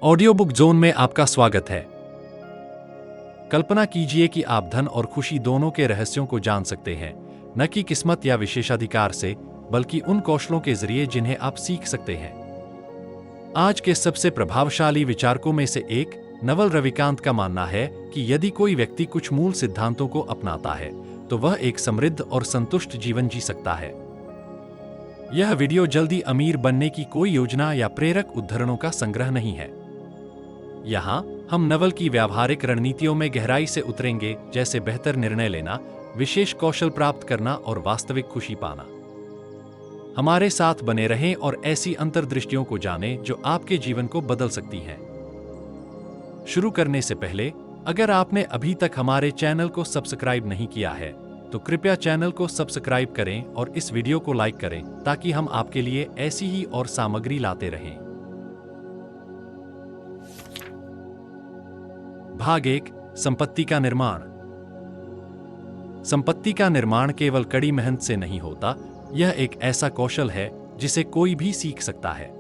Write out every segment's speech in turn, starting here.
Audio book zone में आपका स्वागत है। कल्पना कीजिए कि आप धन और खुशी दोनों के रहस्यों को जान सकते हैं, न कि किस्मत या विशेषाधिकार से, बल्कि उन कौशलों के जरिए जिन्हें आप सीख सकते हैं। आज के सबसे प्रभावशाली विचारकों में से एक, नवल रविकांत का मानना है कि यदि कोई व्यक्ति कुछ मूल सिद्धांतों को अपनाता है, तो वह एक समृद्ध और संतुष्ट जीवन जी सकता है। यह वीडियो जल्दी अमीर बनने की कोई योजना या प्रेरक उद्धरणों का संग्रह नहीं है। यहाँ हम नवल की व्यावहारिक रणनीतियों में गहराई से उतरेंगे, जैसे बेहतर निर्णय लेना, विशेष कौशल प्राप्त करना और वास्तविक खुशी पाना। हमारे साथ बने रहें और ऐसी अंतर्दृष्टियों को जानें जो आपके जीवन को बदल सकती हैं। शुरू करने से पहले, अगर आपने अभी तक हमारे चैनल को सब्सक्राइब नहीं किया है, तो कृपया चैनल को सब्सक्राइब करें और इस वीडियो को लाइक करें ताकि हम आपके लिए ऐसी ही और सामग्री लाते रहें। भाग 1, संपत्ति का निर्माण। संपत्ति का निर्माण केवल कड़ी मेहनत से नहीं होता, यह एक ऐसा कौशल है जिसे कोई भी सीख सकता है।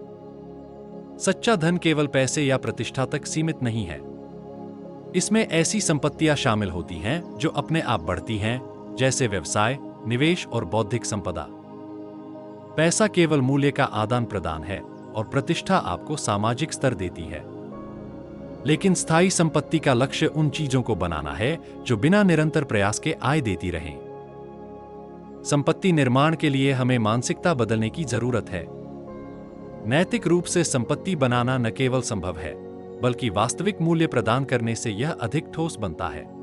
सच्चा धन केवल पैसे या प्रतिष्ठा तक सीमित नहीं है। इसमें ऐसी संपत्तियां शामिल होती हैं जो अपने आप बढ़ती हैं, जैसे व्यवसाय, निवेश और बौद्धिक संपदा। पैसा केवल मूल्य का आदान प्रदान है और प्रतिष्ठा आपको सामाजिक स्तर देती है। लेकिन स्थायी संपत्ति का लक्ष्य उन चीजों को बनाना है जो बिना निरंतर प्रयास के आय देती रहें। संपत्ति निर्माण के लिए हमें मानसिकता बदलने की जरूरत है। नैतिक रूप से संपत्ति बनाना न केवल संभव है, बल्कि वास्तविक मूल्य प्रदान करने से यह अधिक ठोस बनता है।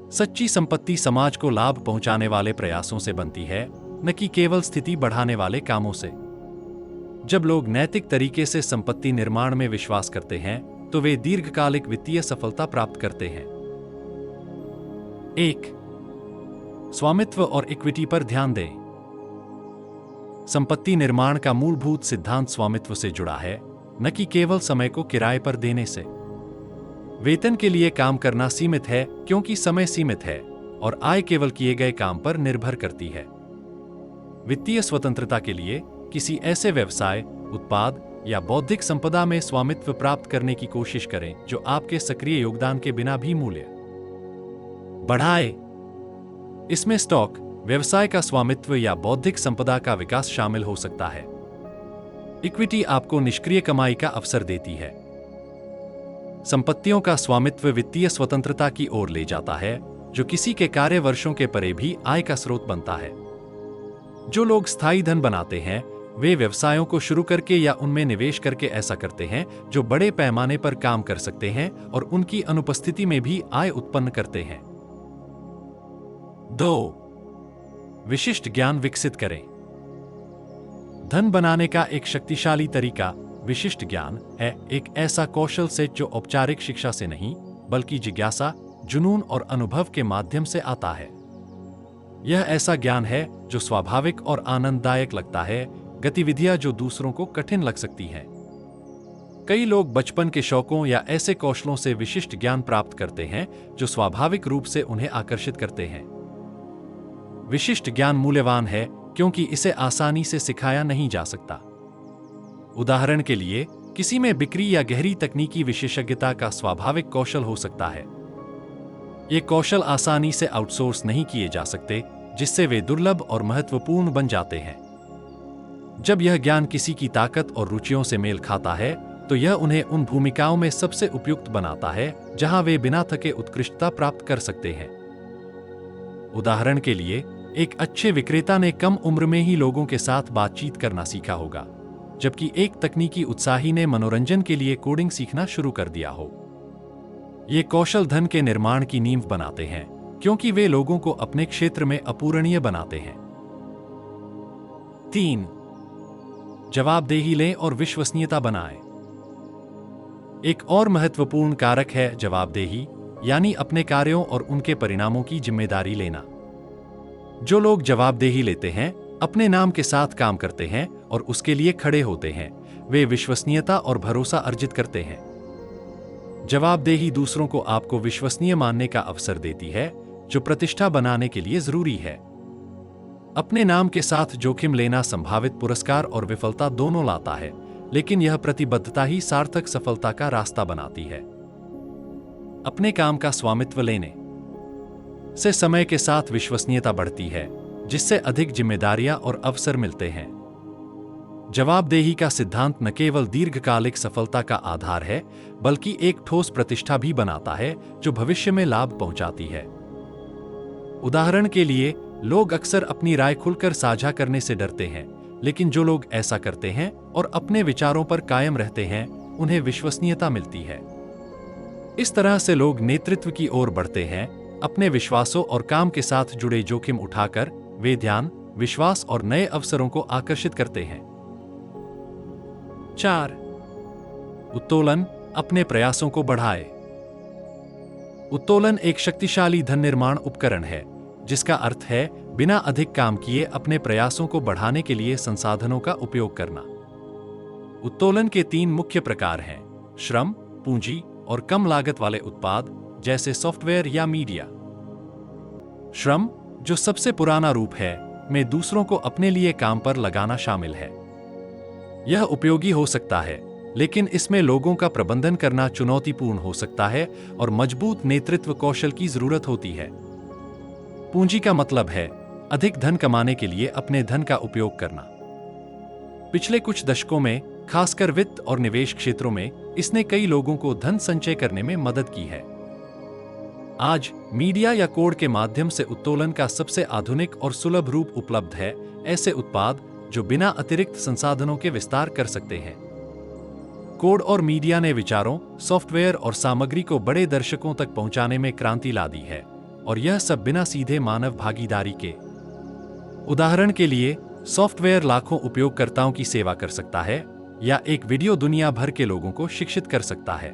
सच्ची संपत्ति समाज को लाभ पहुंचाने वाले प्रयासों से बनती है, न कि केवल स्थिति बढ़ाने वाले कामों से। जब लोग नैतिक तरीके से संपत्ति निर्माण में विश्वास करते हैं, तो वे दीर्घकालिक वित्तीय सफलता प्राप्त करते हैं। 1. स्वामित्व और इक्विटी पर ध्यान दें। संपत्ति निर्माण का मूलभूत सिद्धांत स्वामित्व से जुड़ा है, न कि केवल समय को किराए पर देने से। वेतन के लिए काम करना सीमित है क्योंकि समय सीमित है, और आय केवल किए गए काम पर निर्भर करती है। वित्तीय स्वतंत्रता के लिए किसी ऐसे व्यवसाय, उत्पाद या बौद्धिक संपदा में स्वामित्व प्राप्त करने की कोशिश करें जो आपके सक्रिय योगदान के बिना भी मूल्य बढ़ाए। इसमें स्टॉक, व्यवसाय का स्वामित्व या बौद्धिक संपदा का विकास शामिल हो सकता है। इक्विटी आपको निष्क्रिय कमाई का अवसर देती है। संपत्तियों का स्वामित्व वित्तीय स्वतंत्रता की ओर ले जाता है, जो किसी के कार्य वर्षों के परे भी आय का स्रोत बनता है। जो लोग स्थायी धन बनाते हैं, वे व्यवसायों को शुरू करके या उनमें निवेश करके ऐसा करते हैं जो बड़े पैमाने पर काम कर सकते हैं और उनकी अनुपस्थिति में भी आय उत्पन्न करते हैं। 2. विशिष्ट ज्ञान विकसित करें। धन बनाने का एक शक्तिशाली तरीका विशिष्ट ज्ञान है, एक ऐसा कौशल सेट जो औपचारिक शिक्षा से नहीं, बल्कि जिज्ञासा, जुनून और अनुभव के माध्यम से आता है। यह ऐसा ज्ञान है जो स्वाभाविक और आनंददायक लगता है, गतिविधियां जो दूसरों को कठिन लग सकती हैं। कई लोग बचपन के शौकों या ऐसे कौशलों से विशिष्ट ज्ञान प्राप्त करते हैं जो स्वाभाविक रूप से उन्हें आकर्षित करते हैं। विशिष्ट ज्ञान मूल्यवान है क्योंकि इसे आसानी से सिखाया नहीं जा सकता। उदाहरण के लिए, किसी में बिक्री या गहरी तकनीकी विशेषज्ञता का स्वाभाविक कौशल हो सकता है। ये कौशल आसानी से आउटसोर्स नहीं किए जा सकते, जिससे वे दुर्लभ और महत्वपूर्ण बन जाते हैं। जब यह ज्ञान किसी की ताकत और रुचियों से मेल खाता है, तो यह उन्हें उन भूमिकाओं में सबसे उपयुक्त बनाता है जहां वे बिना थके उत्कृष्टता प्राप्त कर सकते हैं। उदाहरण के लिए, एक अच्छे विक्रेता ने कम उम्र में ही लोगों के साथ बातचीत करना सीखा होगा, जबकि एक तकनीकी उत्साही ने मनोरंजन के लिए कोडिंग सीखना शुरू कर दिया हो। ये कौशल धन के निर्माण की नींव बनाते हैं, क्योंकि वे लोगों को अपने क्षेत्र में अपूरणीय बनाते हैं। 3. जवाबदेही लें और विश्वसनीयता बनाएं। एक और महत्वपूर्ण कारक है जवाबदेही, यानी अपने कार्यों और उनके परिणामों की जिम्मेदारी लेना। जो लोग जवाबदेही लेते हैं, अपने नाम के साथ काम करते हैं और उसके लिए खड़े होते हैं, वे विश्वसनीयता और भरोसा अर्जित करते हैं। जवाबदेही दूसरों को आपको विश्वसनीय मानने का अवसर देती है, जो प्रतिष्ठा बनाने के लिए जरूरी है। अपने नाम के साथ जोखिम लेना संभावित पुरस्कार और विफलता दोनों लाता है, लेकिन यह प्रतिबद्धता ही सार्थक सफलता का रास्ता बनाती है। अपने काम का स्वामित्व लेने से समय के साथ विश्वसनीयता बढ़ती है, जिससे अधिक जिम्मेदारियां और अवसर मिलते हैं। जवाबदेही का सिद्धांत न केवल दीर्घकालिक सफलता का आधार है, बल्कि एक ठोस प्रतिष्ठा भी बनाता है जो भविष्य में लाभ पहुंचाती है। उदाहरण के लिए, लोग अक्सर अपनी राय खुलकर साझा करने से डरते हैं, लेकिन जो लोग ऐसा करते हैं और अपने विचारों पर कायम रहते हैं, उन्हें विश्वसनीयता मिलती है। इस तरह से लोग नेतृत्व की ओर बढ़ते हैं, अपने विश्वासों और काम के साथ जुड़े जोखिम उठाकर वे ध्यान, विश्वास और नए अवसरों को आकर्षित करते हैं। 4. उत्तोलन, अपने प्रयासों को बढ़ाए। उत्तोलन एक शक्तिशाली धन निर्माण उपकरण है, जिसका अर्थ है बिना अधिक काम किए अपने प्रयासों को बढ़ाने के लिए संसाधनों का उपयोग करना। उत्तोलन के 3 मुख्य प्रकार हैं: श्रम, पूंजी और कम लागत वाले उत्पाद, जैसे सॉफ्टवेयर या मीडिया। श्रम, जो सबसे पुराना रूप है, में दूसरों को अपने लिए काम पर लगाना शामिल है। यह उपयोगी हो सकता है, लेकिन इसमें लोगों का प्रबंधन करना चुनौतीपूर्ण हो सकता है और मजबूत नेतृत्व कौशल की जरूरत होती है। पूंजी का मतलब है अधिक धन कमाने के लिए अपने धन का उपयोग करना। पिछले कुछ दशकों में, खासकर वित्त और निवेश क्षेत्रों में, इसने कई लोगों को धन संचय करने में मदद की है। आज मीडिया या कोड के माध्यम से उत्तोलन का सबसे आधुनिक और सुलभ रूप उपलब्ध है, ऐसे उत्पाद जो बिना अतिरिक्त संसाधनों के विस्तार कर सकते हैं। कोड और मीडिया ने विचारों, सॉफ्टवेयर और सामग्री को बड़े दर्शकों तक पहुंचाने में क्रांति ला दी है, और यह सब बिना सीधे मानव भागीदारी के। उदाहरण के लिए, सॉफ्टवेयर लाखों उपयोगकर्ताओं की सेवा कर सकता है, या एक वीडियो दुनिया भर के लोगों को शिक्षित कर सकता है।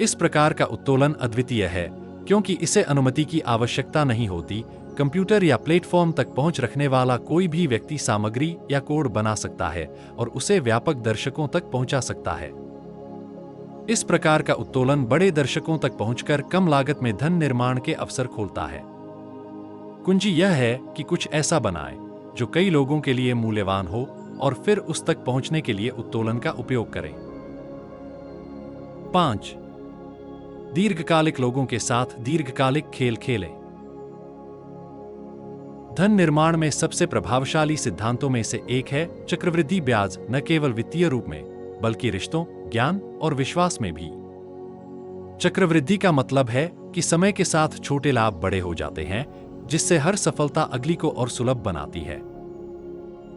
इस प्रकार का उत्तोलन अद्वितीय है, क्योंकि इसे अनुमति की आवश्यकता नहीं होती। कंप्यूटर या प्लेटफॉर्म तक पहुंच रखने वाला कोई भी व्यक्ति सामग्री या कोड बना सकता है और उसे व्यापक दर्शकों तक पहुंचा सकता है। इस प्रकार का उत्तोलन बड़े दर्शकों तक पहुंचकर कम लागत में धन निर्माण के अवसर खोलता है। कुंजी यह है कि कुछ ऐसा बनाएं जो कई लोगों के लिए मूल्यवान हो, और फिर उस तक पहुंचने के लिए उत्तोलन का उपयोग करें। 5. दीर्घकालिक लोगों के साथ दीर्घकालिक खेल खेलें। धन निर्माण में सबसे प्रभावशाली सिद्धांतों में से एक है चक्रवृद्धि ब्याज, न केवल वित्तीय रूप में, बल्कि रिश्तों, ज्ञान और विश्वास में भी। चक्रवृद्धि का मतलब है कि समय के साथ छोटे लाभ बड़े हो जाते हैं, जिससे हर सफलता अगली को और सुलभ बनाती है।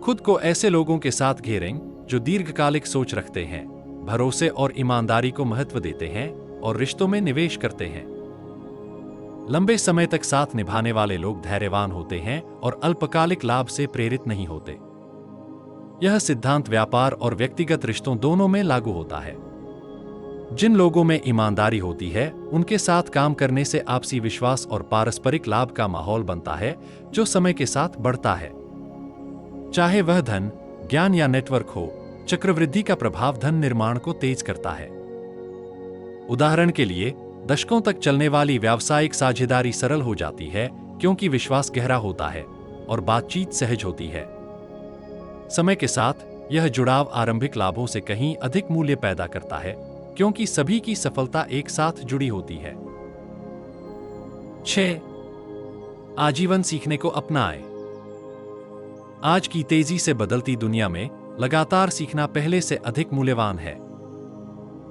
खुद को ऐसे लोगों के साथ घेरें जो दीर्घकालिक सोच रखते हैं, भरोसे और ईमानदारी को महत्व देते हैं और रिश्तों में निवेश करते हैं। लंबे समय तक साथ निभाने वाले लोग धैर्यवान होते हैं और अल्पकालिक लाभ से प्रेरित नहीं होते। यह सिद्धांत व्यापार और व्यक्तिगत रिश्तों दोनों में लागू होता है। जिन लोगों में ईमानदारी होती है, उनके साथ काम करने से आपसी विश्वास और पारस्परिक लाभ का माहौल बनता है, जो समय के साथ बढ़ता है। चाहे वह धन, ज्ञान या नेटवर्क हो, चक्रवृद्धि का प्रभाव धन निर्माण को तेज करता है। उदाहरण के लिए, दशकों तक चलने वाली व्यावसायिक साझेदारी सरल हो जाती है, क्योंकि विश्वास गहरा होता है और बातचीत सहज होती है। समय के साथ यह जुड़ाव आरंभिक लाभों से कहीं अधिक मूल्य पैदा करता है, क्योंकि सभी की सफलता एक साथ जुड़ी होती है। 6. आजीवन सीखने को अपनाएं। आज की तेजी से बदलती दुनिया में लगातार सीखना पहले से अधिक मूल्यवान है।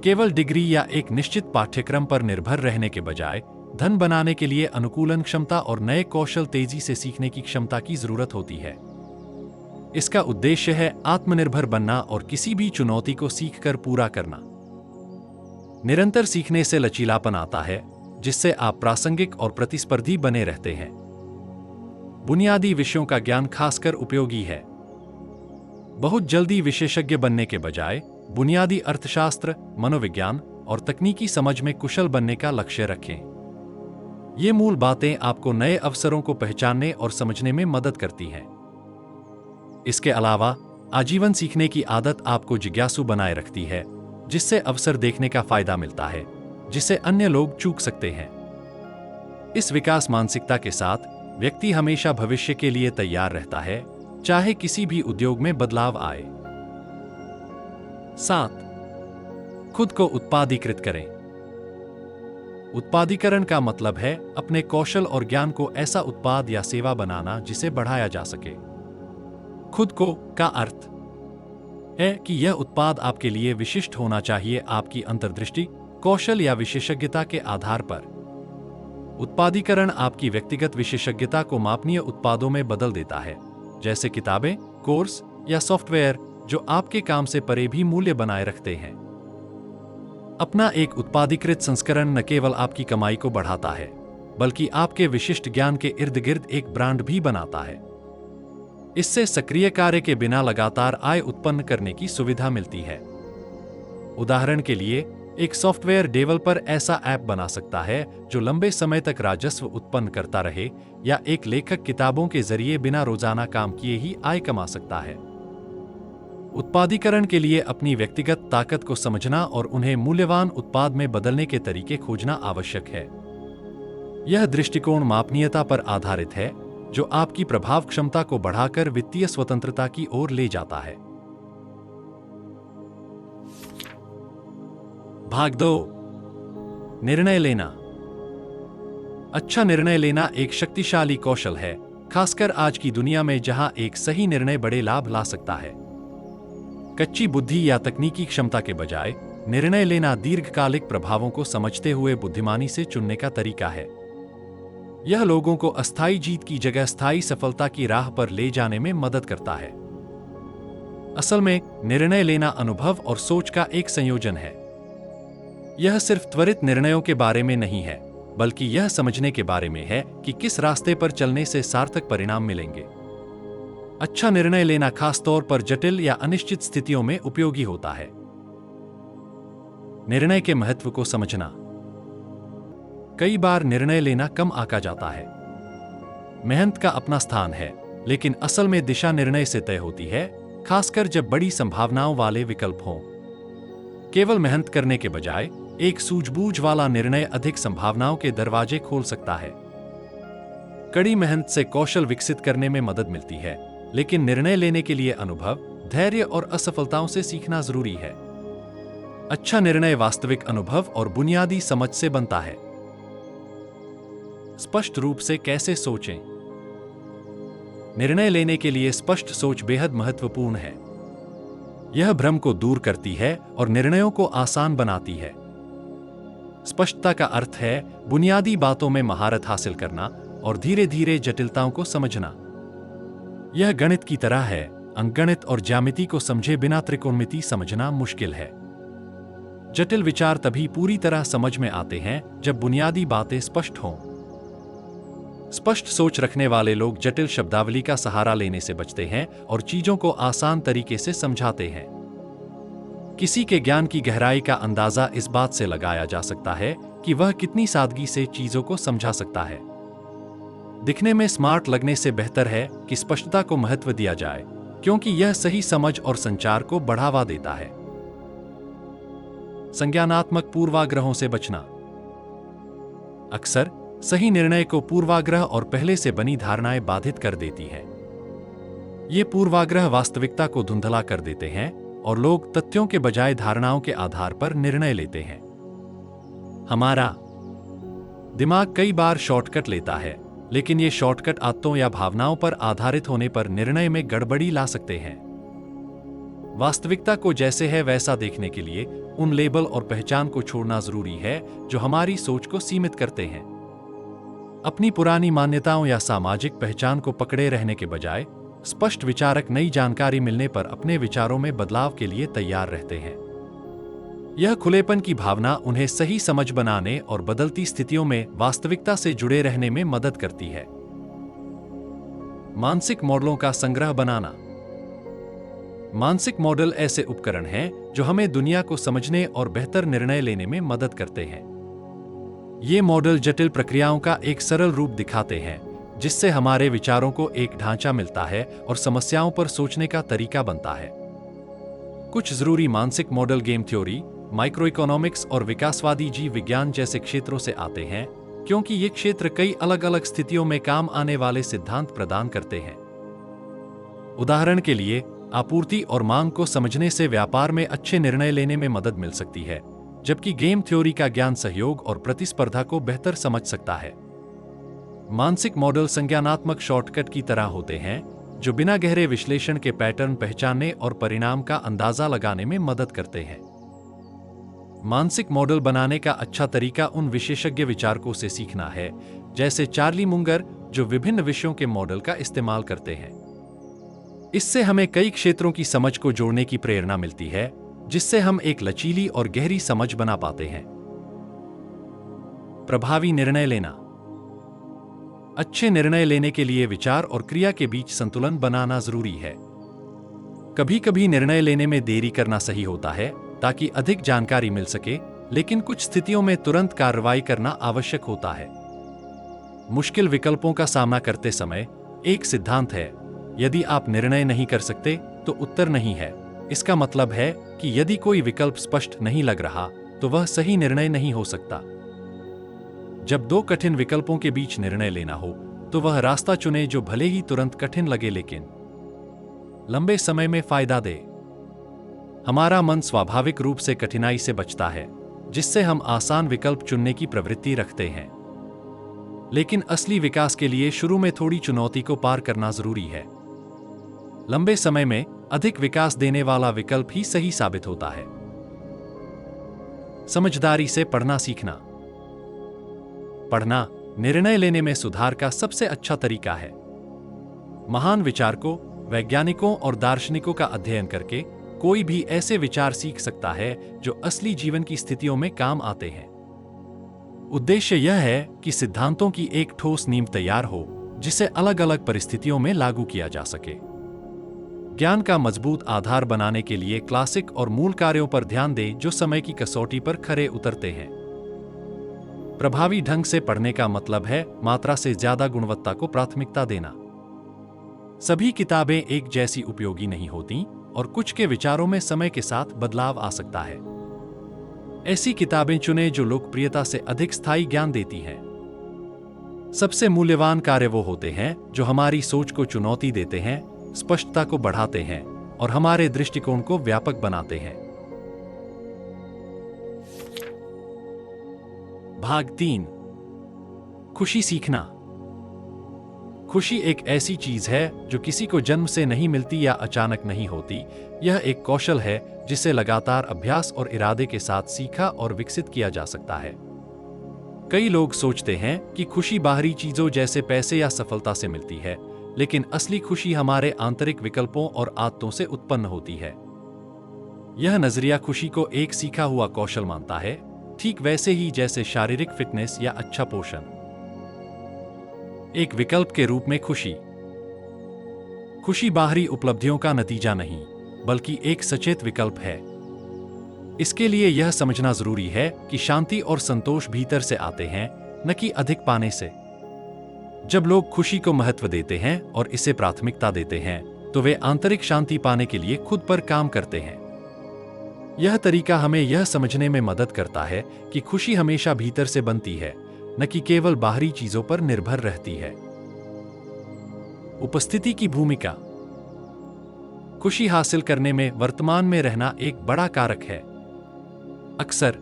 केवल डिग्री या एक निश्चित पाठ्यक्रम पर निर्भर रहने के बजाय, धन बनाने के लिए अनुकूलन क्षमता और नए कौशल तेजी से सीखने की क्षमता की जरूरत होती है। इसका उद्देश्य है आत्मनिर्भर बनना और किसी भी चुनौती को सीखकर पूरा करना। निरंतर सीखने से लचीलापन आता है, जिससे आप प्रासंगिक और प्रतिस्पर्धी बने रहते हैं। बुनियादी विषयों का ज्ञान खासकर उपयोगी है। बहुत जल्दी विशेषज्ञ बनने के बजाय बुनियादी अर्थशास्त्र, मनोविज्ञान और तकनीकी समझ में कुशल बनने का लक्ष्य रखें। ये मूल बातें आपको नए अवसरों को पहचानने और समझने में मदद करती हैं। इसके अलावा आजीवन सीखने की आदत आपको जिज्ञासु बनाए रखती है, जिससे अवसर देखने का फायदा मिलता है, जिसे अन्य लोग चूक सकते हैं। इस विकास मानसिकता के साथ व्यक्ति हमेशा भविष्य के लिए तैयार रहता है, चाहे किसी भी उद्योग में बदलाव आए। 7. खुद को उत्पादीकृत करें। उत्पादीकरण का मतलब है अपने कौशल और ज्ञान को ऐसा उत्पाद या सेवा बनाना जिसे बढ़ाया जा सके। खुद को का अर्थ है कि यह उत्पाद आपके लिए विशिष्ट होना चाहिए, आपकी अंतर्दृष्टि, कौशल या विशेषज्ञता के आधार पर। उत्पादीकरण आपकी व्यक्तिगत विशेषज्ञता को मापनीय उत्पादों में बदल देता है, जैसे किताबें, कोर्स या सॉफ्टवेयर जो आपके काम से परे भी मूल्य बनाए रखते हैं। अपना एक उत्पादीकृत संस्करण न केवल आपकी कमाई को बढ़ाता है, बल्कि आपके विशिष्ट ज्ञान के इर्द गिर्द एक ब्रांड भी बनाता है। इससे सक्रिय कार्य के बिना लगातार आय उत्पन्न करने की सुविधा मिलती है। उदाहरण के लिए, एक सॉफ्टवेयर डेवलपर ऐसा ऐप बना सकता है जो लंबे समय तक राजस्व उत्पन्न करता रहे, या एक लेखक किताबों के जरिए बिना रोजाना काम किए ही आय कमा सकता है। उत्पादीकरण के लिए अपनी व्यक्तिगत ताकत को समझना और उन्हें मूल्यवान उत्पाद में बदलने के तरीके खोजना आवश्यक है। यह दृष्टिकोण मापनीयता पर आधारित है, जो आपकी प्रभाव क्षमता को बढ़ाकर वित्तीय स्वतंत्रता की ओर ले जाता है। भाग 2. निर्णय लेना। अच्छा निर्णय लेना एक शक्तिशाली कौशल है, खासकर आज की दुनिया में जहां एक सही निर्णय बड़े लाभ ला सकता है। कच्ची बुद्धि या तकनीकी क्षमता के बजाय निर्णय लेना दीर्घकालिक प्रभावों को समझते हुए बुद्धिमानी से चुनने का तरीका है। यह लोगों को अस्थायी जीत की जगह स्थायी सफलता की राह पर ले जाने में मदद करता है। असल में निर्णय लेना अनुभव और सोच का एक संयोजन है। यह सिर्फ त्वरित निर्णयों के बारे में नहीं है, बल्कि यह समझने के बारे में है कि किस रास्ते पर चलने से सार्थक परिणाम मिलेंगे। अच्छा निर्णय लेना खास तौर पर जटिल या अनिश्चित स्थितियों में उपयोगी होता है। निर्णय के महत्व को समझना। कई बार निर्णय लेना कम आंका जाता है। मेहनत का अपना स्थान है, लेकिन असल में दिशा निर्णय से तय होती है, खासकर जब बड़ी संभावनाओं वाले विकल्प हों। केवल मेहनत करने के बजाय एक सूझबूझ वाला निर्णय अधिक संभावनाओं के दरवाजे खोल सकता है। कड़ी मेहनत से कौशल विकसित करने में मदद मिलती है, लेकिन निर्णय लेने के लिए अनुभव, धैर्य और असफलताओं से सीखना जरूरी है। अच्छा निर्णय वास्तविक अनुभव और बुनियादी समझ से बनता है। स्पष्ट रूप से कैसे सोचें। निर्णय लेने के लिए स्पष्ट सोच बेहद महत्वपूर्ण है। यह भ्रम को दूर करती है और निर्णयों को आसान बनाती है। स्पष्टता का अर्थ है बुनियादी बातों में महारत हासिल करना और धीरे धीरे जटिलताओं को समझना। यह गणित की तरह है, अंकगणित और ज्यामिति को समझे बिना त्रिकोणमिति समझना मुश्किल है। जटिल विचार तभी पूरी तरह समझ में आते हैं जब बुनियादी बातें स्पष्ट हों। स्पष्ट सोच रखने वाले लोग जटिल शब्दावली का सहारा लेने से बचते हैं और चीजों को आसान तरीके से समझाते हैं। किसी के ज्ञान की गहराई का अंदाजा इस बात से लगाया जा सकता है कि वह कितनी सादगी से चीजों को समझा सकता है। दिखने में स्मार्ट लगने से बेहतर है कि स्पष्टता को महत्व दिया जाए, क्योंकि यह सही समझ और संचार को बढ़ावा देता है। संज्ञानात्मक पूर्वाग्रहों से बचना। अक्सर सही निर्णय को पूर्वाग्रह और पहले से बनी धारणाएं बाधित कर देती हैं। ये पूर्वाग्रह वास्तविकता को धुंधला कर देते हैं और लोग तथ्यों के बजाय धारणाओं के आधार पर निर्णय लेते हैं। हमारा दिमाग कई बार शॉर्टकट लेता है, लेकिन ये शॉर्टकट आदतों या भावनाओं पर आधारित होने पर निर्णय में गड़बड़ी ला सकते हैं। वास्तविकता को जैसे है वैसा देखने के लिए उन लेबल और पहचान को छोड़ना जरूरी है जो हमारी सोच को सीमित करते हैं। अपनी पुरानी मान्यताओं या सामाजिक पहचान को पकड़े रहने के बजाय स्पष्ट विचारक नई जानकारी मिलने पर अपने विचारों में बदलाव के लिए तैयार रहते हैं। यह खुलेपन की भावना उन्हें सही समझ बनाने और बदलती स्थितियों में वास्तविकता से जुड़े रहने में मदद करती है। मानसिक मॉडलों का संग्रह बनाना। मानसिक मॉडल ऐसे उपकरण हैं जो हमें दुनिया को समझने और बेहतर निर्णय लेने में मदद करते हैं। ये मॉडल जटिल प्रक्रियाओं का एक सरल रूप दिखाते हैं, जिससे हमारे विचारों को एक ढांचा मिलता है और समस्याओं पर सोचने का तरीका बनता है। कुछ जरूरी मानसिक model game theory, micro economics और विकासवादी जीव विज्ञान जैसे क्षेत्रों से आते हैं, क्योंकि ये क्षेत्र कई अलग अलग स्थितियों में काम आने वाले सिद्धांत प्रदान करते हैं। उदाहरण के लिए, आपूर्ति और मांग को समझने से व्यापार में अच्छे निर्णय लेने में मदद मिल सकती है, जबकि गेम थ्योरी का ज्ञान सहयोग और प्रतिस्पर्धा को बेहतर समझ सकता है। मानसिक मॉडल संज्ञानात्मक शॉर्टकट की तरह होते हैं, जो बिना गहरे विश्लेषण के पैटर्न पहचानने और परिणाम का अंदाजा लगाने में मदद करते हैं। मानसिक मॉडल बनाने का अच्छा तरीका उन विशेषज्ञ विचारकों से सीखना है, जैसे चार्ली मुंगर, जो विभिन्न विषयों के मॉडल का इस्तेमाल करते हैं। इससे हमें कई क्षेत्रों की समझ को जोड़ने की प्रेरणा मिलती है, जिससे हम एक लचीली और गहरी समझ बना पाते हैं। प्रभावी निर्णय लेना। अच्छे निर्णय लेने के लिए विचार और क्रिया के बीच संतुलन बनाना जरूरी है। कभी-कभी निर्णय लेने में देरी करना सही होता है, ताकि अधिक जानकारी मिल सके, लेकिन कुछ स्थितियों में तुरंत कार्रवाई करना आवश्यक होता है। मुश्किल विकल्पों का सामना करते समय एक सिद्धांत है, यदि आप निर्णय नहीं कर सकते तो उत्तर नहीं है। इसका मतलब है कि यदि कोई विकल्प स्पष्ट नहीं लग रहा, तो वह सही निर्णय नहीं हो सकता। जब दो कठिन विकल्पों के बीच निर्णय लेना हो, तो वह रास्ता चुने जो भले ही तुरंत कठिन लगे लेकिन लंबे समय में फायदा दे। हमारा मन स्वाभाविक रूप से कठिनाई से बचता है, जिससे हम आसान विकल्प चुनने की प्रवृत्ति रखते हैं। लेकिन असली विकास के लिए शुरू में थोड़ी चुनौती को पार करना जरूरी है। लंबे समय में अधिक विकास देने वाला विकल्प ही सही साबित होता है। समझदारी से पढ़ना सीखना। पढ़ना निर्णय लेने में सुधार का सबसे अच्छा तरीका है। महान विचारकों, वैज्ञानिकों और दार्शनिकों का अध्ययन करके कोई भी ऐसे विचार सीख सकता है जो असली जीवन की स्थितियों में काम आते हैं। उद्देश्य यह है कि सिद्धांतों की एक ठोस नींव तैयार हो, जिसे अलग अलग परिस्थितियों में लागू किया जा सके। ज्ञान का मजबूत आधार बनाने के लिए क्लासिक और मूल कार्यों पर ध्यान दें, जो समय की कसौटी पर खरे उतरते हैं। प्रभावी ढंग से पढ़ने का मतलब है मात्रा से ज्यादा गुणवत्ता को प्राथमिकता देना। सभी किताबें एक जैसी उपयोगी नहीं होती और कुछ के विचारों में समय के साथ बदलाव आ सकता है। ऐसी किताबें चुनें जो लोकप्रियता से अधिक स्थायी ज्ञान देती हैं। सबसे मूल्यवान कार्य वो होते हैं जो हमारी सोच को चुनौती देते हैं, स्पष्टता को बढ़ाते हैं और हमारे दृष्टिकोण को व्यापक बनाते हैं। भाग 3। खुशी सीखना। खुशी एक ऐसी चीज है जो किसी को जन्म से नहीं मिलती या अचानक नहीं होती। यह एक कौशल है जिसे लगातार अभ्यास और इरादे के साथ सीखा और विकसित किया जा सकता है। कई लोग सोचते हैं कि खुशी बाहरी चीजों जैसे पैसे या सफलता से मिलती है, लेकिन असली खुशी हमारे आंतरिक विकल्पों और आदतों से उत्पन्न होती है। यह नजरिया खुशी को एक सीखा हुआ कौशल मानता है, ठीक वैसे ही जैसे शारीरिक फिटनेस या अच्छा पोषण। एक विकल्प के रूप में खुशी। खुशी बाहरी उपलब्धियों का नतीजा नहीं, बल्कि एक सचेत विकल्प है। इसके लिए यह समझना जरूरी है कि शांति और संतोष भीतर से आते हैं, न कि अधिक पाने से। जब लोग खुशी को महत्व देते हैं और इसे प्राथमिकता देते हैं, तो वे आंतरिक शांति पाने के लिए खुद पर काम करते हैं। यह तरीका हमें यह समझने में मदद करता है कि खुशी हमेशा भीतर से बनती है, न कि केवल बाहरी चीजों पर निर्भर रहती है। उपस्थिति की भूमिका। खुशी हासिल करने में वर्तमान में रहना एक बड़ा कारक है। अक्सर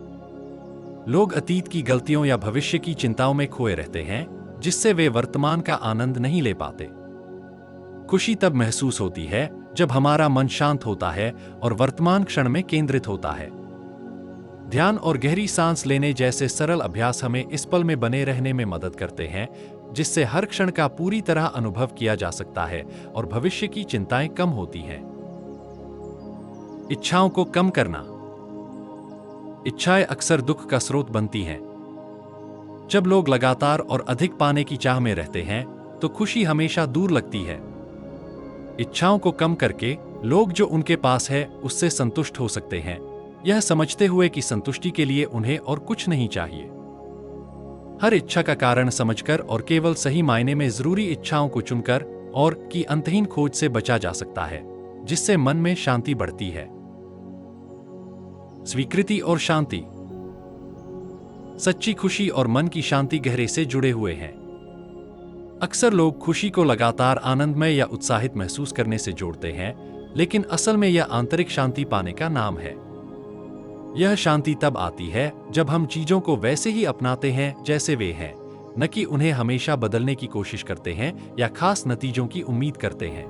लोग अतीत की गलतियों या भविष्य की चिंताओं में खोए रहते हैं, जिससे वे वर्तमान का आनंद नहीं ले पाते। खुशी तब महसूस होती है जब हमारा मन शांत होता है और वर्तमान क्षण में केंद्रित होता है। ध्यान और गहरी सांस लेने जैसे सरल अभ्यास हमें इस पल में बने रहने में मदद करते हैं, जिससे हर क्षण का पूरी तरह अनुभव किया जा सकता है और भविष्य की चिंताएं कम होती हैं। इच्छाओं को कम करना। इच्छाएं अक्सर दुख का स्रोत बनती हैं। जब लोग लगातार और अधिक पाने की चाह में रहते हैं, तो खुशी हमेशा दूर लगती है। इच्छाओं को कम करके लोग जो उनके पास है उससे संतुष्ट हो सकते हैं, यह समझते हुए कि संतुष्टि के लिए उन्हें और कुछ नहीं चाहिए। हर इच्छा का कारण समझकर और केवल सही मायने में जरूरी इच्छाओं को चुनकर और की अंतहीन खोज से बचा जा सकता है, जिससे मन में शांति बढ़ती है। स्वीकृति और शांति। सच्ची खुशी और मन की शांति गहरे से जुड़े हुए हैं। अक्सर लोग खुशी को लगातार आनंदमय या उत्साहित महसूस करने से जोड़ते हैं, लेकिन असल में यह आंतरिक शांति पाने का नाम है। यह शांति तब आती है जब हम चीजों को वैसे ही अपनाते हैं जैसे वे हैं, न कि उन्हें हमेशा बदलने की कोशिश करते हैं या खास नतीजों की उम्मीद करते हैं।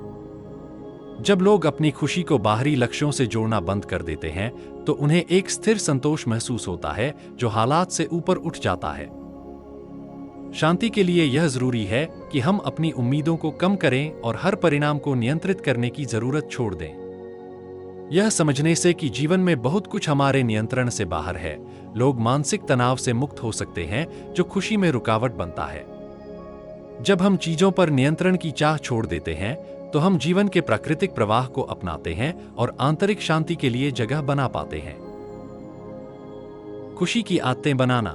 जब लोग अपनी खुशी को बाहरी लक्ष्यों से जोड़ना बंद कर देते हैं तो उन्हें एक स्थिर संतोष महसूस होता है जो हालात से ऊपर उठ जाता है। शांति के लिए यह जरूरी है कि हम अपनी उम्मीदों को कम करें और हर परिणाम को नियंत्रित करने की जरूरत छोड़ दें। यह समझने से कि जीवन में बहुत कुछ हमारे नियंत्रण से बाहर है, लोग मानसिक तनाव से मुक्त हो सकते हैं जो खुशी में रुकावट बनता है। जब हम चीजों पर नियंत्रण की चाह छोड़ देते हैं तो हम जीवन के प्राकृतिक प्रवाह को अपनाते हैं और आंतरिक शांति के लिए जगह बना पाते हैं। खुशी की आदतें बनाना।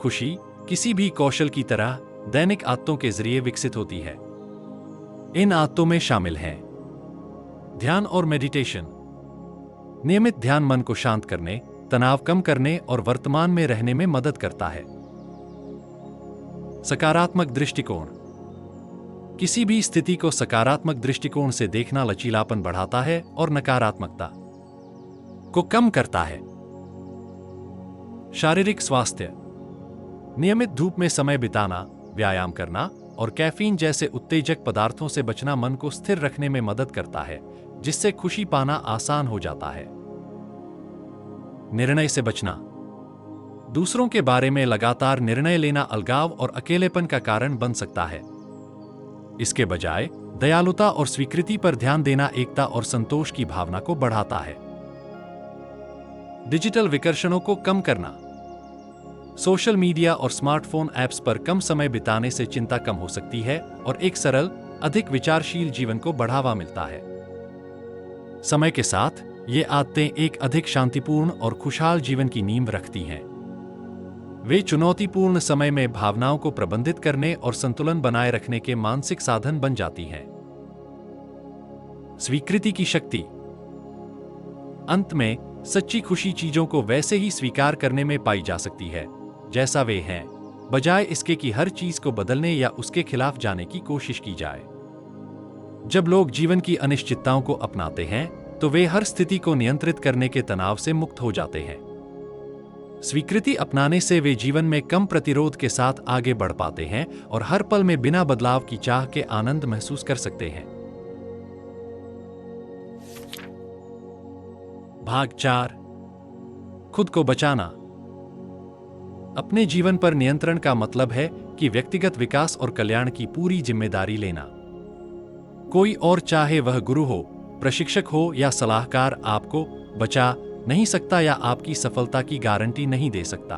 खुशी किसी भी कौशल की तरह दैनिक आदतों के जरिए विकसित होती है। इन आदतों में शामिल हैं ध्यान और मेडिटेशन। नियमित ध्यान मन को शांत करने, तनाव कम करने और वर्तमान में रहने में मदद करता है। सकारात्मक दृष्टिकोण। किसी भी स्थिति को सकारात्मक दृष्टिकोण से देखना लचीलापन बढ़ाता है और नकारात्मकता को कम करता है। शारीरिक स्वास्थ्य। नियमित धूप में समय बिताना, व्यायाम करना और कैफीन जैसे उत्तेजक पदार्थों से बचना मन को स्थिर रखने में मदद करता है, जिससे खुशी पाना आसान हो जाता है। निर्णय से बचना। दूसरों के बारे में लगातार निर्णय लेना अलगाव और अकेलेपन का कारण बन सकता है। इसके बजाय दयालुता और स्वीकृति पर ध्यान देना एकता और संतोष की भावना को बढ़ाता है। डिजिटल विकर्षणों को कम करना। सोशल मीडिया और स्मार्टफोन ऐप्स पर कम समय बिताने से चिंता कम हो सकती है और एक सरल, अधिक विचारशील जीवन को बढ़ावा मिलता है। समय के साथ ये आदतें एक अधिक शांतिपूर्ण और खुशहाल जीवन की नींव रखती हैं। वे चुनौतीपूर्ण समय में भावनाओं को प्रबंधित करने और संतुलन बनाए रखने के मानसिक साधन बन जाती हैं। स्वीकृति की शक्ति। अंत में, सच्ची खुशी चीजों को वैसे ही स्वीकार करने में पाई जा सकती है जैसा वे हैं, बजाय इसके कि हर चीज को बदलने या उसके खिलाफ जाने की कोशिश की जाए। जब लोग जीवन की अनिश्चितताओं को अपनाते हैं तो वे हर स्थिति को नियंत्रित करने के तनाव से मुक्त हो जाते हैं। स्वीकृति अपनाने से वे जीवन में कम प्रतिरोध के साथ आगे बढ़ पाते हैं और हर पल में बिना बदलाव की चाह के आनंद महसूस कर सकते हैं। भाग 4। खुद को बचाना। अपने जीवन पर नियंत्रण का मतलब है कि व्यक्तिगत विकास और कल्याण की पूरी जिम्मेदारी लेना। कोई और, चाहे वह गुरु हो, प्रशिक्षक हो या सलाहकार, आपको बचा नहीं सकता या आपकी सफलता की गारंटी नहीं दे सकता।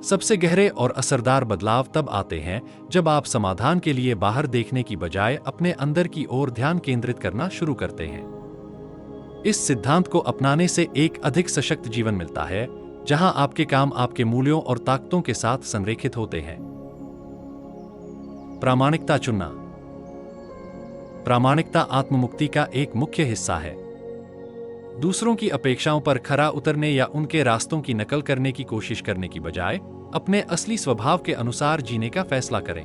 सबसे गहरे और असरदार बदलाव तब आते हैं जब आप समाधान के लिए बाहर देखने की बजाय अपने अंदर की ओर ध्यान केंद्रित करना शुरू करते हैं। इस सिद्धांत को अपनाने से एक अधिक सशक्त जीवन मिलता है, जहां आपके काम आपके मूल्यों और ताकतों के साथ संरेखित होते हैं। प्रामाणिकता चुनना। प्रामाणिकता आत्ममुक्ति का एक मुख्य हिस्सा है। दूसरों की अपेक्षाओं पर खरा उतरने या उनके रास्तों की नकल करने की कोशिश करने की बजाय अपने असली स्वभाव के अनुसार जीने का फैसला करें।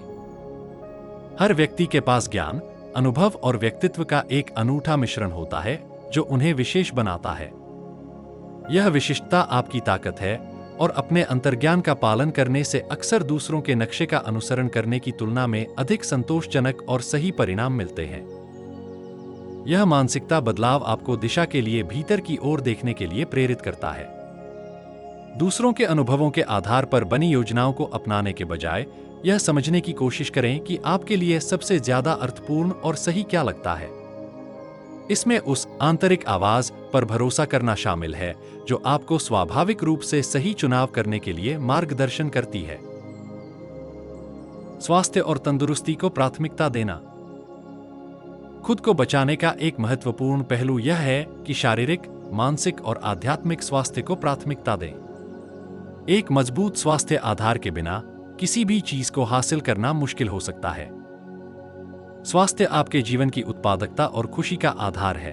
हर व्यक्ति के पास ज्ञान, अनुभव और व्यक्तित्व का एक अनूठा मिश्रण होता है जो उन्हें विशेष बनाता है। यह विशिष्टता आपकी ताकत है और अपने अंतर्ज्ञान का पालन करने से अक्सर दूसरों के नक्शे का अनुसरण करने की तुलना में अधिक संतोषजनक और सही परिणाम मिलते हैं। यह मानसिकता बदलाव आपको दिशा के लिए भीतर की ओर देखने के लिए प्रेरित करता है। दूसरों के अनुभवों के आधार पर बनी योजनाओं को अपनाने के बजाय यह समझने की कोशिश करें कि आपके लिए सबसे ज्यादा अर्थपूर्ण और सही क्या लगता है। इसमें उस आंतरिक आवाज पर भरोसा करना शामिल है जो आपको स्वाभाविक रूप से सही चुनाव करने के लिए मार्गदर्शन करती है। स्वास्थ्य और तंदुरुस्ती को प्राथमिकता देना। खुद को बचाने का एक महत्वपूर्ण पहलू यह है कि शारीरिक, मानसिक और आध्यात्मिक स्वास्थ्य को प्राथमिकता दें। एक मजबूत स्वास्थ्य आधार के बिना किसी भी चीज को हासिल करना मुश्किल हो सकता है। स्वास्थ्य आपके जीवन की उत्पादकता और खुशी का आधार है।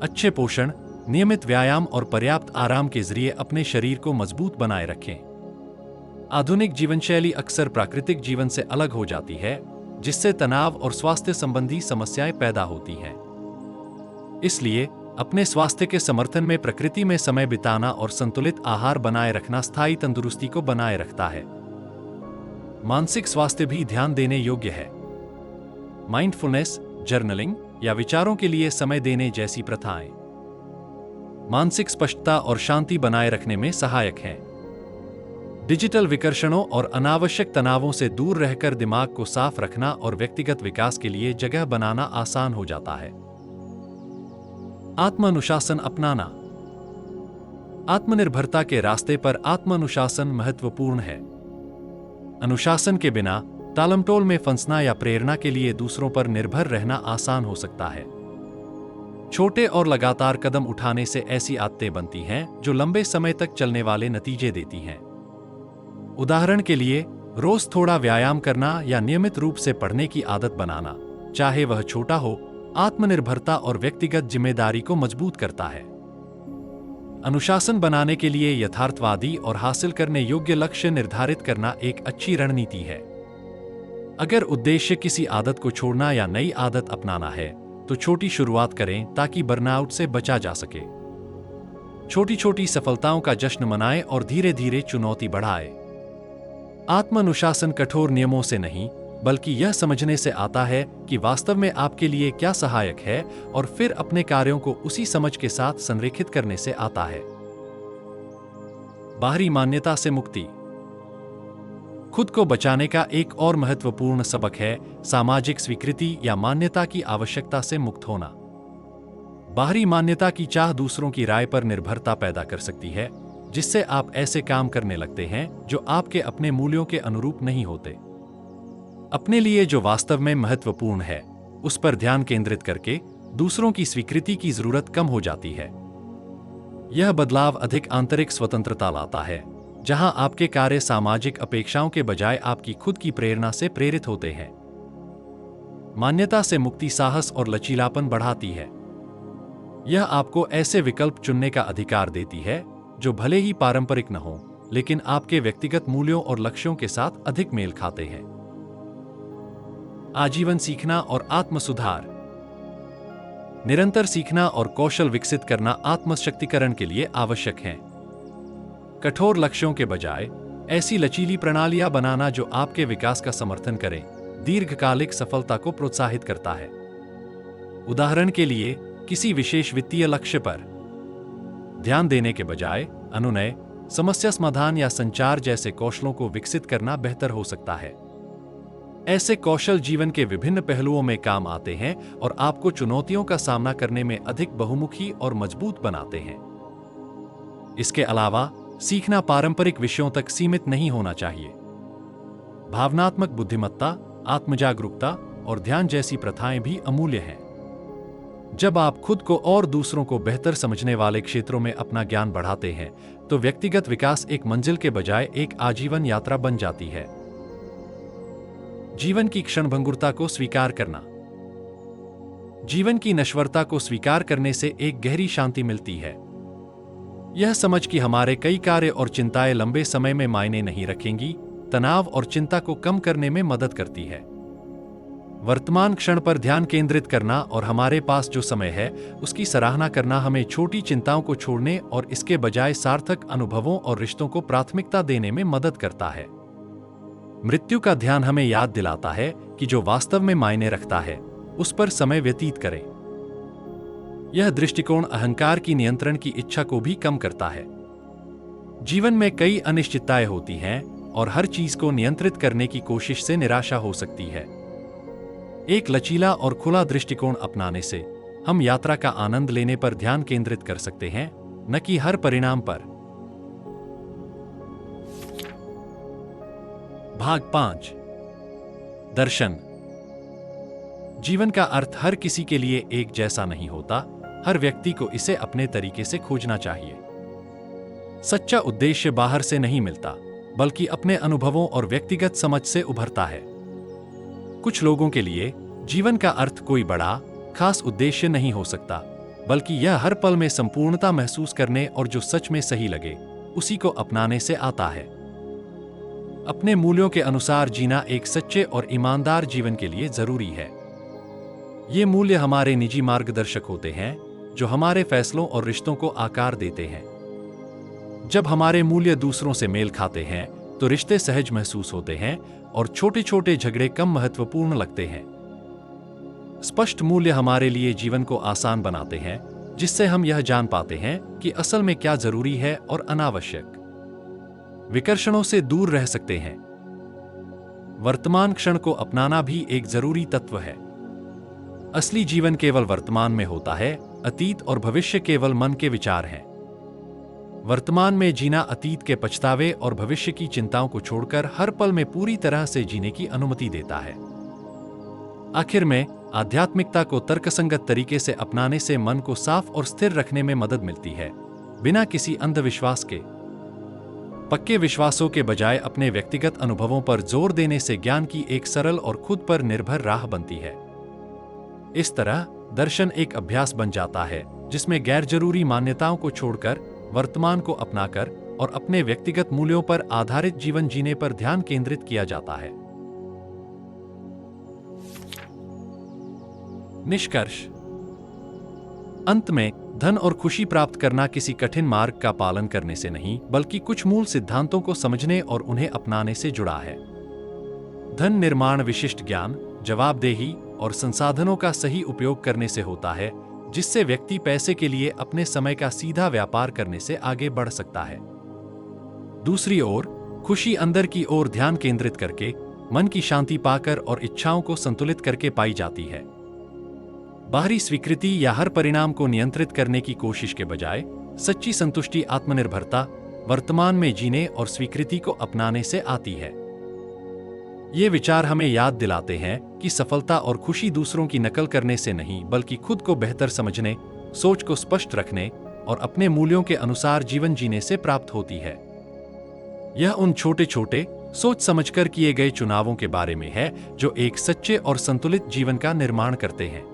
अच्छे पोषण, नियमित व्यायाम और पर्याप्त आराम के जरिए अपने शरीर को मजबूत बनाए रखें। आधुनिक जीवनशैली अक्सर प्राकृतिक जीवन से अलग हो जाती है, जिससे तनाव और स्वास्थ्य संबंधी समस्याएं पैदा होती हैं। इसलिए अपने स्वास्थ्य के समर्थन में प्रकृति में समय बिताना और संतुलित आहार बनाए रखना स्थायी तंदुरुस्ती को बनाए रखता है। मानसिक स्वास्थ्य भी ध्यान देने योग्य है। माइंडफुलनेस, जर्नलिंग या विचारों के लिए समय देने जैसी प्रथाएं मानसिक स्पष्टता और शांति बनाए रखने में सहायक हैं। डिजिटल विकर्षणों और अनावश्यक तनावों से दूर रहकर दिमाग को साफ रखना और व्यक्तिगत विकास के लिए जगह बनाना आसान हो जाता है। आत्मानुशासन अपनाना। आत्मनिर्भरता के रास्ते पर आत्मानुशासन महत्वपूर्ण है। अनुशासन के बिना टालमटोल में फंसना या प्रेरणा के लिए दूसरों पर निर्भर रहना आसान हो सकता है। छोटे और लगातार कदम उठाने से ऐसी आदतें बनती हैं जो लंबे समय तक चलने वाले नतीजे देती हैं। उदाहरण के लिए, रोज थोड़ा व्यायाम करना या नियमित रूप से पढ़ने की आदत बनाना, चाहे वह छोटा हो, आत्मनिर्भरता और व्यक्तिगत जिम्मेदारी को मजबूत करता है। अनुशासन बनाने के लिए यथार्थवादी और हासिल करने योग्य लक्ष्य निर्धारित करना एक अच्छी रणनीति है। अगर उद्देश्य किसी आदत को छोड़ना या नई आदत अपनाना है, तो छोटी शुरुआत करें ताकि बर्नआउट से बचा जा सके। छोटी छोटी सफलताओं का जश्न मनाएं और धीरे धीरे चुनौती बढ़ाएं। आत्मानुशासन कठोर नियमों से नहीं, बल्कि यह समझने से आता है कि वास्तव में आपके लिए क्या सहायक है और फिर अपने कार्यों को उसी समझ के साथ संरेखित करने से आता है। बाहरी मान्यता से मुक्ति। खुद को बचाने का एक और महत्वपूर्ण सबक है सामाजिक स्वीकृति या मान्यता की आवश्यकता से मुक्त होना। बाहरी मान्यता की चाह दूसरों की राय पर निर्भरता पैदा कर सकती है, जिससे आप ऐसे काम करने लगते हैं जो आपके अपने मूल्यों के अनुरूप नहीं होते। अपने लिए जो वास्तव में महत्वपूर्ण है, उस पर ध्यान केंद्रित करके दूसरों की स्वीकृति की जरूरत कम हो जाती है। यह बदलाव अधिक आंतरिक स्वतंत्रता लाता है, जहां आपके कार्य सामाजिक अपेक्षाओं के बजाय आपकी खुद की प्रेरणा से प्रेरित होते हैं। मान्यता से मुक्ति साहस और लचीलापन बढ़ाती है। यह आपको ऐसे विकल्प चुनने का अधिकार देती है जो भले ही पारंपरिक न हो, लेकिन आपके व्यक्तिगत मूल्यों और लक्ष्यों के साथ अधिक मेल खाते हैं। आजीवन सीखना और आत्मसुधार। निरंतर सीखना और कौशल विकसित करना आत्मशक्तिकरण के लिए आवश्यक है। कठोर लक्ष्यों के बजाय ऐसी लचीली प्रणालियां बनाना जो आपके विकास का समर्थन करें, दीर्घकालिक सफलता को प्रोत्साहित करता है। उदाहरण के लिए, किसी विशेष वित्तीय लक्ष्य पर ध्यान देने के बजाय अनुनय, समस्या समाधान या संचार जैसे कौशलों को विकसित करना बेहतर हो सकता है। ऐसे कौशल जीवन के विभिन्न पहलुओं में काम आते हैं और आपको चुनौतियों का सामना करने में अधिक बहुमुखी और मजबूत बनाते हैं। इसके अलावा सीखना पारंपरिक विषयों तक सीमित नहीं होना चाहिए। भावनात्मक बुद्धिमत्ता, आत्मजागरूकता और ध्यान जैसी प्रथाएं भी अमूल्य हैं। जब आप खुद को और दूसरों को बेहतर समझने वाले क्षेत्रों में अपना ज्ञान बढ़ाते हैं, तो व्यक्तिगत विकास एक मंजिल के बजाय एक आजीवन यात्रा बन जाती है। जीवन की क्षणभंगुरता को स्वीकार करना। जीवन की नश्वरता को स्वीकार करने से एक गहरी शांति मिलती है। यह समझ कि हमारे कई कार्य और चिंताएं लंबे समय में मायने नहीं रखेंगी, तनाव और चिंता को कम करने में मदद करती है। वर्तमान क्षण पर ध्यान केंद्रित करना और हमारे पास जो समय है उसकी सराहना करना हमें छोटी चिंताओं को छोड़ने और इसके बजाय सार्थक अनुभवों और रिश्तों को प्राथमिकता देने में मदद करता है। मृत्यु का ध्यान हमें याद दिलाता है कि जो वास्तव में मायने रखता है उस पर समय व्यतीत करें। यह दृष्टिकोण अहंकार की नियंत्रण की इच्छा को भी कम करता है। जीवन में कई अनिश्चितताएं होती हैं और हर चीज को नियंत्रित करने की कोशिश से निराशा हो सकती है। एक लचीला और खुला दृष्टिकोण अपनाने से हम यात्रा का आनंद लेने पर ध्यान केंद्रित कर सकते हैं, न कि हर परिणाम पर। भाग 5। दर्शन। जीवन का अर्थ हर किसी के लिए एक जैसा नहीं होता। हर व्यक्ति को इसे अपने तरीके से खोजना चाहिए। सच्चा उद्देश्य बाहर से नहीं मिलता, बल्कि अपने अनुभवों और व्यक्तिगत समझ से उभरता है। कुछ लोगों के लिए जीवन का अर्थ कोई बड़ा, खास उद्देश्य नहीं हो सकता, बल्कि यह हर पल में संपूर्णता महसूस करने और जो सच में सही लगे, उसी को अपनाने से आता है। अपने मूल्यों के अनुसार जीना एक सच्चे और ईमानदार जीवन के लिए जरूरी है। ये मूल्य हमारे निजी मार्गदर्शक होते हैं जो हमारे फैसलों और रिश्तों को आकार देते हैं। जब हमारे मूल्य दूसरों से मेल खाते हैं तो रिश्ते सहज महसूस होते हैं और छोटे छोटे झगड़े कम महत्वपूर्ण लगते हैं। स्पष्ट मूल्य हमारे लिए जीवन को आसान बनाते हैं, जिससे हम यह जान पाते हैं कि असल में क्या जरूरी है और अनावश्यक विकर्षणों से दूर रह सकते हैं। वर्तमान क्षण को अपनाना भी एक जरूरी तत्व है। असली जीवन केवल वर्तमान में होता है, अतीत और भविष्य केवल मन के विचार हैं। वर्तमान में जीना अतीत के पछतावे और भविष्य की चिंताओं को छोड़कर हर पल में पूरी तरह से जीने की अनुमति देता है। आखिर में आध्यात्मिकता को तर्कसंगत तरीके से अपनाने से मन को साफ और स्थिर रखने में मदद मिलती है, बिना किसी अंधविश्वास के। पक्के विश्वासों के बजाय अपने व्यक्तिगत अनुभवों पर जोर देने से ज्ञान की एक सरल और खुद पर निर्भर राह बनती है। इस तरह दर्शन एक अभ्यास बन जाता है जिसमें गैर जरूरी मान्यताओं को छोड़कर वर्तमान को अपनाकर और अपने व्यक्तिगत मूल्यों पर आधारित जीवन जीने पर ध्यान केंद्रित किया जाता है। निष्कर्ष। अंत में, धन और खुशी प्राप्त करना किसी कठिन मार्ग का पालन करने से नहीं, बल्कि कुछ मूल सिद्धांतों को समझने और उन्हें अपनाने से जुड़ा है। धन निर्माण विशिष्ट ज्ञान, जवाबदेही और संसाधनों का सही उपयोग करने से होता है, जिससे व्यक्ति पैसे के लिए अपने समय का सीधा व्यापार करने से आगे बढ़ सकता है। दूसरी ओर, खुशी अंदर की ओर ध्यान केंद्रित करके, मन की शांति पाकर और इच्छाओं को संतुलित करके पाई जाती है। बाहरी स्वीकृति या हर परिणाम को नियंत्रित करने की कोशिश के बजाय सच्ची संतुष्टि आत्मनिर्भरता, वर्तमान में जीने और स्वीकृति को अपनाने से आती है। ये विचार हमें याद दिलाते हैं कि सफलता और खुशी दूसरों की नकल करने से नहीं, बल्कि खुद को बेहतर समझने, सोच को स्पष्ट रखने और अपने मूल्यों के अनुसार जीवन जीने से प्राप्त होती है। यह उन छोटे छोटे सोच समझकर किए गए चुनावों के बारे में है जो एक सच्चे और संतुलित जीवन का निर्माण करते हैं।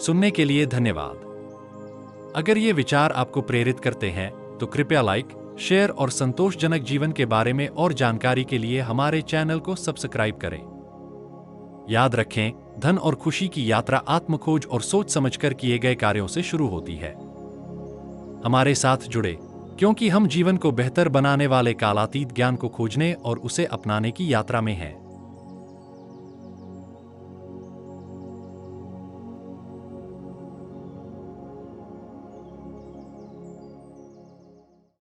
सुनने के लिए धन्यवाद। अगर ये विचार आपको प्रेरित करते हैं तो कृपया लाइक, शेयर और संतोषजनक जीवन के बारे में और जानकारी के लिए हमारे चैनल को सब्सक्राइब करें। याद रखें, धन और खुशी की यात्रा आत्मखोज और सोच समझकर किए गए कार्यों से शुरू होती है। हमारे साथ जुड़े, क्योंकि हम जीवन को बेहतर बनाने वाले कालातीत ज्ञान को खोजने और उसे अपनाने की यात्रा में हैं।